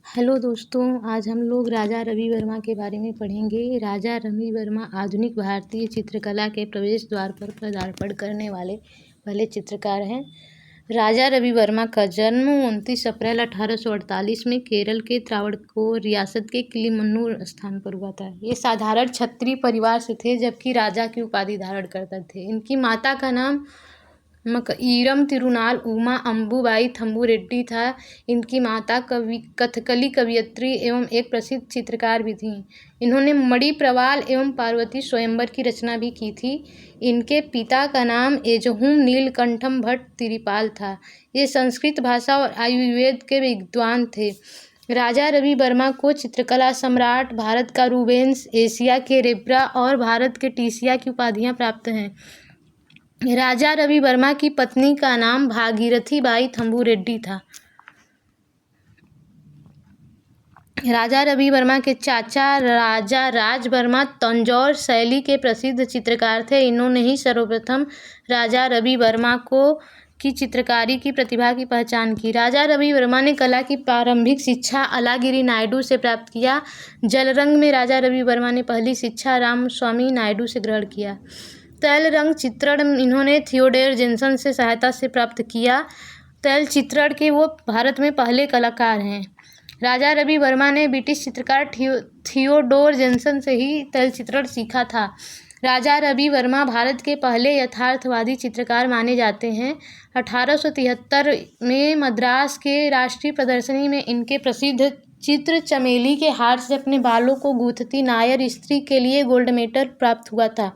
Hello दोस्तों, आज हम लोग राजा रवि वर्मा के बारे में पढ़ेंगे। राजा रवि वर्मा आधुनिक भारतीय चित्रकला के प्रवेश द्वार पर पदार्पण करने वाले पहले चित्रकार हैं। राजा रवि वर्मा का जन्म 29 अप्रैल 1848 में केरल के त्रावणकोर रियासत के किलिमन्नूर स्थान पर हुआ था। ये साधारण क्षत्रिय परिवार से थे, जबकि राजा की उपाधि धारण करते थे। इनकी माता का नाम मकईरम तिरुनाल उमा अंबुबाई थम्बू रेड्डी था। इनकी माता कथकली कवयित्री एवं एक प्रसिद्ध चित्रकार भी थीं। इन्होंने मणिप्रवाल एवं पार्वती स्वयंवर की रचना भी की थी। इनके पिता का नाम एजहुम नीलकंठम भट्ट तिरुपाल था। ये संस्कृत भाषा और आयुर्वेद के विद्वान थे। राजा रवि वर्मा को चित्रकला सम्राट, भारत का रूबेंस, एशिया के रेब्रा और भारत के टीसिया की उपाधियां प्राप्त हैं। राजा रवि वर्मा की पत्नी का नाम भागीरथी बाई थम्बू रेड्डी था। राजा रवि वर्मा के चाचा राजा राज वर्मा तंजौर शैली के प्रसिद्ध चित्रकार थे। इन्होंने ही सर्वप्रथम राजा रवि वर्मा की चित्रकारी की प्रतिभा की पहचान की। राजा रवि वर्मा ने कला की प्रारंभिक शिक्षा अलागिरी नायडू से प्राप्त किया। जलरंग में राजा रवि वर्मा ने पहली शिक्षा रामस्वामी नायडू से ग्रहण किया। तैल रंग चित्रण इन्होंने थियोडोर जेनसन से सहायता से प्राप्त किया। तैल चित्रण के वो भारत में पहले कलाकार हैं। राजा रवि वर्मा ने ब्रिटिश चित्रकार थियोडोर जेनसन से ही तैल चित्रण सीखा था। राजा रवि वर्मा भारत के पहले यथार्थवादी चित्रकार माने जाते हैं। 1873 में मद्रास के राष्ट्रीय प्रदर्शनी में इनके प्रसिद्ध चित्र चमेली के हार से अपने बालों को गूंथती नायर स्त्री के लिए गोल्ड मेडल प्राप्त हुआ था।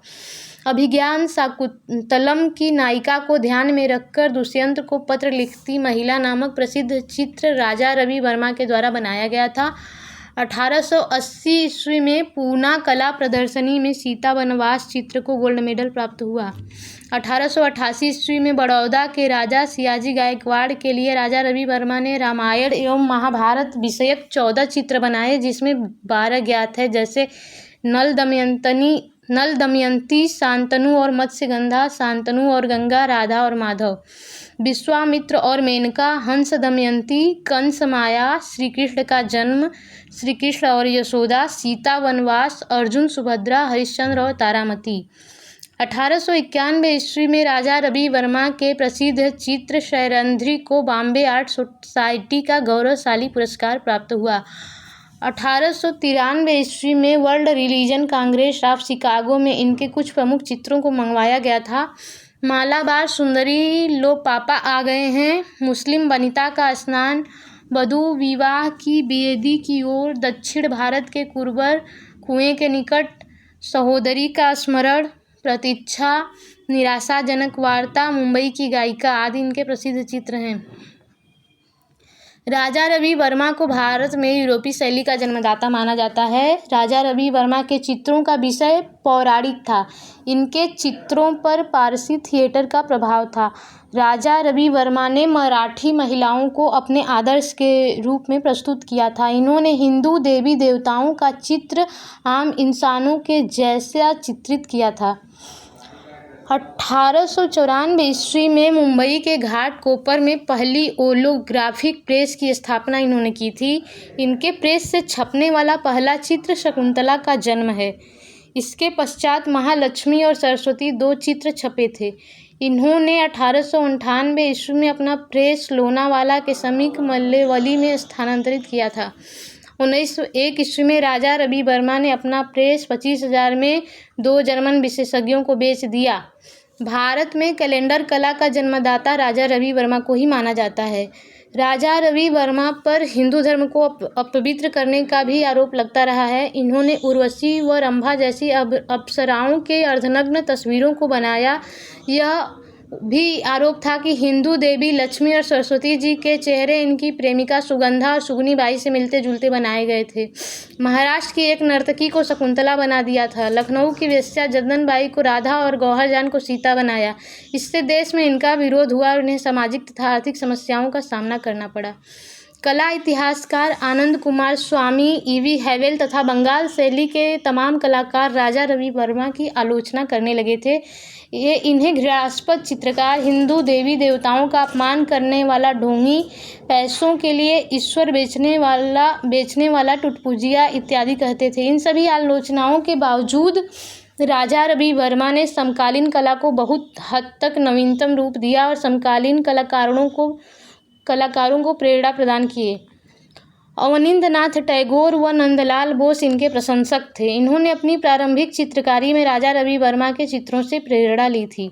अभिज्ञान शाकुंतलम की नायिका को ध्यान में रखकर दुष्यंत को पत्र लिखती महिला नामक प्रसिद्ध चित्र राजा रवि वर्मा के द्वारा बनाया गया था। 1880 ईस्वी में पूना कला प्रदर्शनी में सीता वनवास चित्र को गोल्ड मेडल प्राप्त हुआ। 1888 ईस्वी में बड़ौदा के राजा सियाजी गायकवाड़ के लिए राजा रवि वर्मा ने रामायण एवं महाभारत विषयक 14 चित्र बनाए, जिसमें 12 ज्ञात है, जैसे नल दमयंती, शांतनु और मत्स्यगंधा, शांतनु और गंगा, राधा और माधव, विश्वामित्र और मेनका, हंस दमयंती, कंस माया, श्री कृष्ण का जन्म, श्री कृष्ण और यशोदा, सीता वनवास, अर्जुन सुभद्रा, हरिश्चंद्र और तारामती। 1891 ईस्वी में राजा रवि वर्मा के प्रसिद्ध चित्र शैरंध्री को बॉम्बे आर्ट सोसाइटी का गौरवशाली पुरस्कार प्राप्त हुआ। 1893 ईस्वी में world religion Congress of Chicago में इनके कुछ प्रमुख चित्रों को मंगवाया गया था। मालाबार सुंदरी, लो पापा आ गए हैं, मुस्लिम वनिता का स्नान, वधू विवाह की बेदी की ओर, दक्षिण भारत के कुर्बर, कुएं के निकट, सहोदरी का स्मरण, प्रतीक्षा, निराशाजनक वार्ता, मुंबई की गायिका आदि इनके प्रसिद्ध चित्र हैं। राजा रवि वर्मा को भारत में यूरोपीय शैली का जन्मदाता माना जाता है। राजा रवि वर्मा के चित्रों का विषय पौराणिक था। इनके चित्रों पर पारसी थिएटर का प्रभाव था। राजा रवि वर्मा ने मराठी महिलाओं को अपने आदर्श के रूप में प्रस्तुत किया था। इन्होंने हिंदू देवी देवताओं का चित्र आम इंसानों के जैसा चित्रित किया था। 1894 ईस्वी में मुंबई के घाट कोपर में पहली ओलोग्राफिक प्रेस की स्थापना इन्होंने की थी। इनके प्रेस से छपने वाला पहला चित्र शकुंतला का जन्म है। इसके पश्चात महालक्ष्मी और सरस्वती 2 चित्र छपे थे। इन्होंने 1898 ईस्वी में अपना प्रेस लोनावाला के समीप मल्लेवली में स्थानांतरित किया था। 1901 ईस्वी में राजा रवि वर्मा ने अपना प्रेस 25,000 में 2 जर्मन विशेषज्ञों को बेच दिया। भारत में कैलेंडर कला का जन्मदाता राजा रवि वर्मा को ही माना जाता है। राजा रवि वर्मा पर हिंदू धर्म को अपवित्र करने का भी आरोप लगता रहा है। इन्होंने उर्वशी व रंभा जैसी अप्सराओं के अर्धनग्न तस्वीरों को बनाया। यह भी आरोप था कि हिंदू देवी लक्ष्मी और सरस्वती जी के चेहरे इनकी प्रेमिका सुगंधा और सुगनी बाई से मिलते जुलते बनाए गए थे। महाराष्ट्र की एक नर्तकी को शकुंतला बना दिया था। लखनऊ की वेश्या जद्दन बाई को राधा और गौहर जान को सीता बनाया। इससे देश में इनका विरोध हुआ और इन्हें सामाजिक तथा आर्थिक समस्याओं का सामना करना पड़ा। कला इतिहासकार आनंद कुमार स्वामी, ईवी हैवेल तथा बंगाल शैली के तमाम कलाकार राजा रवि वर्मा की आलोचना करने लगे थे। इन्हें घृणास्पद चित्रकार, हिंदू देवी देवताओं का अपमान करने वाला ढोंगी, पैसों के लिए ईश्वर बेचने वाला टुटपुजिया इत्यादि कहते थे। इन सभी आलोचनाओं के बावजूद राजा रवि वर्मा ने समकालीन कला को बहुत हद तक नवीनतम रूप दिया और समकालीन कलाकारों को प्रेरणा प्रदान किए। अवनींद्रनाथ टैगोर व नंदलाल बोस इनके प्रशंसक थे। इन्होंने अपनी प्रारंभिक चित्रकारी में राजा रवि वर्मा के चित्रों से प्रेरणा ली थी।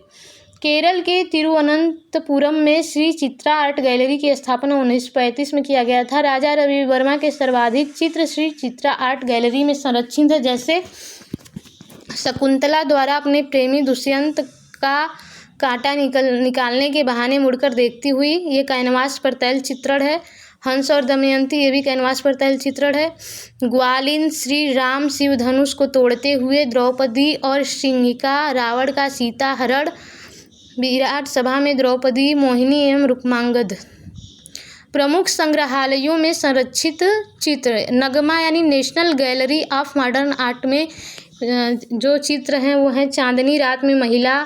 केरल के तिरुवनंतपुरम में श्री चित्रा आर्ट गैलरी की स्थापना 1935 में किया गया था। राजा रवि वर्मा के सर्वाधिक चित्र श्री चित्रा आर्ट गैलरी में संरक्षित है, जैसे शकुंतला द्वारा अपने प्रेमी दुष्यंत का कांटा निकालने के बहाने मुड़कर देखती हुई, ये कैनवास पर तैल चित्रण है। हंस और दमयंती, ये भी कैनवास पर तैल चित्रण है। ग्वालिन श्री राम शिव धनुष को तोड़ते हुए, द्रौपदी और सिंहिका, रावण का सीता हरण, विराट सभा में द्रौपदी, मोहिनी एवं रुक्मांगद। प्रमुख संग्रहालयों में संरक्षित चित्र नगमा यानी national gallery of modern art में जो चित्र हैं वो हैं चांदनी रात में महिला,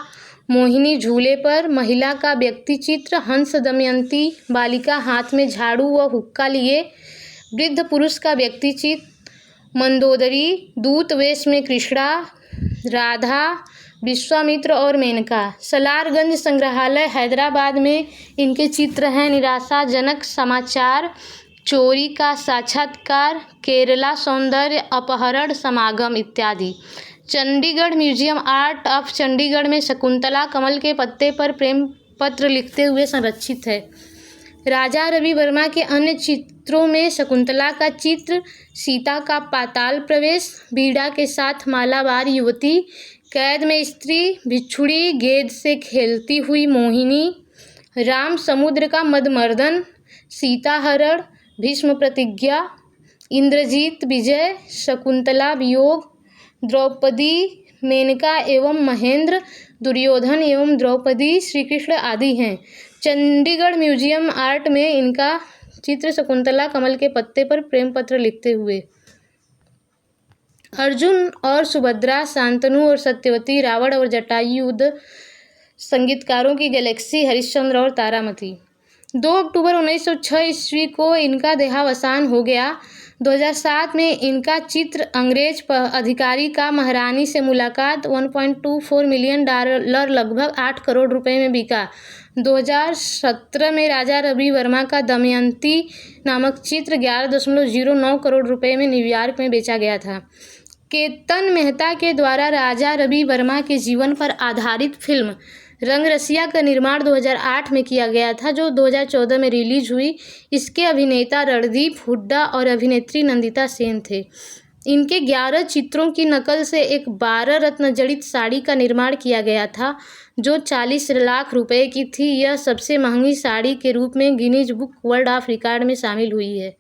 मोहिनी झूले पर, महिला का व्यक्ति चित्र, हंस दमयंती, बालिका हाथ में झाड़ू व हुक्का लिए, वृद्ध पुरुष का व्यक्ति चित्र, मंदोदरी, दूत वेश में कृष्णा, राधा, विश्वामित्र और मेनका। सलारगंज संग्रहालय हैदराबाद में इनके चित्र हैं निराशाजनक समाचार, चोरी का साक्षात्कार, केरला सौंदर्य अपहरण समागम इत्यादि। Chandigarh museum art of Chandigarh में शकुंतला कमल के पत्ते पर प्रेम पत्र लिखते हुए संरक्षित है। राजा रवि वर्मा के अन्य चित्रों में शकुंतला का चित्र, सीता का पाताल प्रवेश, बीड़ा के साथ मालाबार युवती, कैद में स्त्री, भिक्षुड़ी, गेंद से खेलती हुई मोहिनी, राम समुद्र का मदमर्दन, सीता हरण, भीष्म प्रतिज्ञा, इंद्रजीत विजय, शकुंतला वियोग, द्रौपदी, मेनका एवं महेंद्र, दुर्योधन एवं द्रौपदी, श्री कृष्ण आदि हैं। चंडीगढ़ म्यूजियम आर्ट में इनका चित्र शकुंतला कमल के पत्ते पर प्रेम पत्र लिखते हुए। अर्जुन और सुभद्रा, शांतनु और सत्यवती, रावण और जटायु, संगीतकारों की गैलेक्सी, हरिश्चंद्र और तारामती। 2 अक्टूबर 1906 ईस्वी को इनका देहावसान हो गया। 2007 में इनका चित्र अंग्रेज अधिकारी का महारानी से मुलाकात $1.24 मिलियन लगभग 8 करोड़ रुपए में बिका। 2017 में राजा रवि वर्मा का दमयंती नामक चित्र 11.09 करोड़ रुपए में न्यूयॉर्क में बेचा गया था। केतन मेहता के द्वारा राजा रवि वर्मा के जीवन पर आधारित फिल्म रंगरसिया का निर्माण 2008 में किया गया था, जो 2014 में रिलीज हुई। इसके अभिनेता रणदीप हुड्डा और अभिनेत्री नंदिता सेन थे। इनके 11 चित्रों की नकल से एक 12 रत्न जड़ित साड़ी का निर्माण किया गया था, जो 40 लाख रुपए की थी। यह सबसे महंगी साड़ी के रूप में Guinness book world of record में शामिल हुई है।